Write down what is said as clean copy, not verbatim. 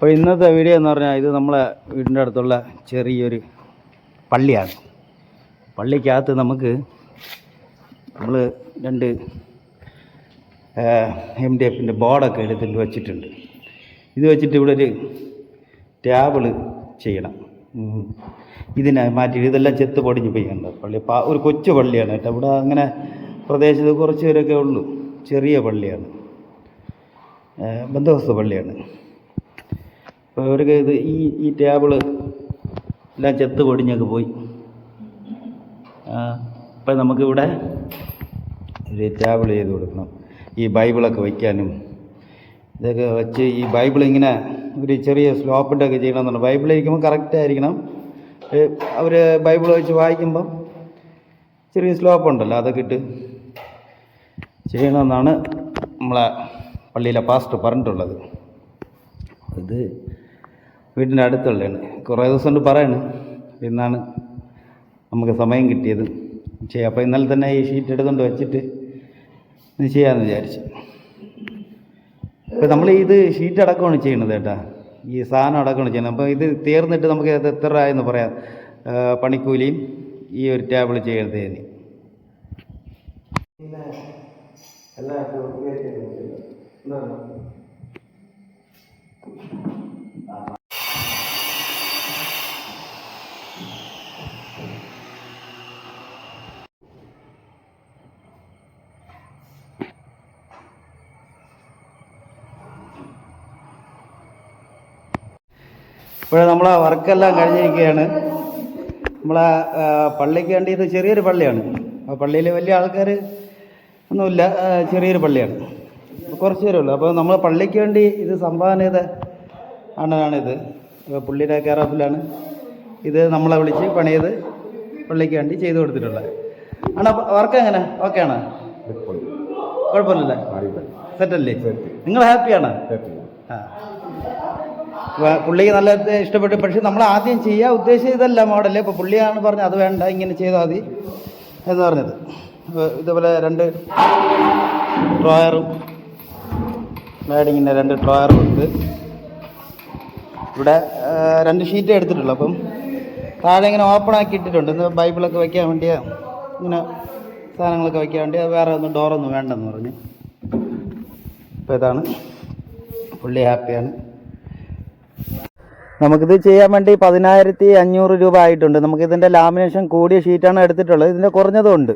അപ്പോൾ ഇന്നത്തെ വീഡിയോ എന്ന് പറഞ്ഞാൽ ഇത് നമ്മളെ വീടിൻ്റെ അടുത്തുള്ള ചെറിയൊരു പള്ളിയാണ്. പള്ളിക്കകത്ത് നമ്മൾ രണ്ട് MDFിൻ്റെ ബോർഡൊക്കെ എടുത്തിട്ട് വെച്ചിട്ടുണ്ട്. ഇത് വെച്ചിട്ട് ഇവിടെ ഒരു ടേബിള് ചെയ്യണം. ഇതിനെ മാറ്റി ഇതെല്ലാം ചെത്ത് പൊടിഞ്ഞ് പോയിട്ടുണ്ട്. പള്ളി ഒരു കൊച്ചു പള്ളിയാണ് കേട്ടോ. ഇവിടെ അങ്ങനെ പ്രദേശത്ത് കുറച്ച് പേരൊക്കെ ഉള്ളൂ. ചെറിയ പള്ളിയാണ്, ബന്ധവസ്തു പള്ളിയാണ്. അപ്പോൾ അവർക്ക് ഇത് ഈ ടേബിള് എല്ലാം ചെത്ത് പൊടിഞ്ഞൊക്കെ പോയി. അപ്പം നമുക്കിവിടെ ഒരു ടേബിൾ ചെയ്ത് കൊടുക്കണം. ഈ ബൈബിളൊക്കെ വയ്ക്കാനും ഇതൊക്കെ വെച്ച് ഈ ബൈബിൾ ഇങ്ങനെ ഒരു ചെറിയ സ്ലോപ്പിൻ്റെയൊക്കെ ചെയ്യണമെന്നുണ്ട്. ബൈബിളിരിക്കുമ്പോൾ കറക്റ്റായിരിക്കണം. അവർ ബൈബിൾ വെച്ച് വായിക്കുമ്പം ചെറിയ സ്ലോപ്പുണ്ടല്ലോ, അതൊക്കെ ഇട്ട് ചെയ്യണമെന്നാണ് നമ്മളെ പള്ളിയിലെ പാസ്റ്റർ പറഞ്ഞിട്ടുള്ളത്. ഇത് വീടിൻ്റെ അടുത്തുള്ളതാണ്. കുറേ ദിവസം കൊണ്ട് പറയണ്, ഇന്നാണ് നമുക്ക് സമയം കിട്ടിയത് ചെയ്യാം. അപ്പോൾ ഇന്നലെ തന്നെ ഈ ഷീറ്റ് എടുത്തുകൊണ്ട് വെച്ചിട്ട് ഇത് ചെയ്യാമെന്ന് വിചാരിച്ചു. ഇപ്പോൾ നമ്മൾ ഇത് ഷീറ്റ് അടക്കമാണ് ചെയ്യണത് കേട്ടോ. ഈ സാധനം അടക്കമാണ് ചെയ്യുന്നത്. അപ്പോൾ ഇത് തീർന്നിട്ട് നമുക്ക് അത് എത്ര രൂപയെന്ന് പറയാം, പണിക്കൂലിയും ഈ ഒരു ടേബിൾ ചെയ്യുന്നതിന്. ഇപ്പോൾ നമ്മളെ വർക്കെല്ലാം കഴിഞ്ഞിരിക്കുകയാണ്. നമ്മളെ പള്ളിക്ക് വേണ്ടി ഇത് ചെറിയൊരു പള്ളിയാണ്. ആ പള്ളിയിൽ വലിയ ആൾക്കാർ ഒന്നുമില്ല, ചെറിയൊരു പള്ളിയാണ്, കുറച്ച് പേരേ ഉള്ളൂ. അപ്പോൾ നമ്മൾ പള്ളിക്ക് വേണ്ടി ഇത് സംഭാവന ചെയ്ത അണ്ണനാണിത്. പുള്ളിയുടെ കെയർ ഇത് നമ്മളെ വിളിച്ച് പണിയത് പള്ളിക്ക് വേണ്ടി ചെയ്തു കൊടുത്തിട്ടുള്ളത്. അണ്ണാ വർക്ക് എങ്ങനെ? ഓക്കെ ആണോ? കുഴപ്പമില്ലല്ലേ? സെറ്റല്ലേ? നിങ്ങൾ ഹാപ്പിയാണ്? ആ, പുള്ളിക്ക് നല്ല ഇഷ്ടപ്പെട്ടു. പക്ഷെ നമ്മൾ ആദ്യം ചെയ്യാൻ ഉദ്ദേശിച്ചത് ഇതല്ല മോഡല്. ഇപ്പോൾ പുള്ളിയാണ് പറഞ്ഞത് അത് വേണ്ട, ഇങ്ങനെ ചെയ്താൽ മതി എന്ന് പറഞ്ഞത്. ഇതുപോലെ രണ്ട് ഡ്രോയറും മേഡിങ്ങിൻ്റെ രണ്ട് ഡ്രോയറും ഉണ്ട്. ഇവിടെ രണ്ട് ഷീറ്റ് എടുത്തിട്ടുള്ളൂ. അപ്പം താഴെ ഇങ്ങനെ ഓപ്പൺ ആക്കി ഇട്ടിട്ടുണ്ട്. ഇന്ന് ബൈബിളൊക്കെ വയ്ക്കാൻ വേണ്ടിയാ, ഇങ്ങനെ സാധനങ്ങളൊക്കെ വയ്ക്കാൻ വേണ്ടി. വേറെ ഒന്നും ഡോറൊന്നും വേണ്ടെന്ന് പറഞ്ഞു. അപ്പോൾ ഇതാണ്, പുള്ളി ഹാപ്പിയാണ്. നമുക്കിത് ചെയ്യാൻ വേണ്ടി 10,500 രൂപ ആയിട്ടുണ്ട്. നമുക്കിതിൻ്റെ ലാമിനേഷൻ കൂടിയ ഷീറ്റാണ് എടുത്തിട്ടുള്ളത്. ഇതിൻ്റെ കുറഞ്ഞതും ഉണ്ട്.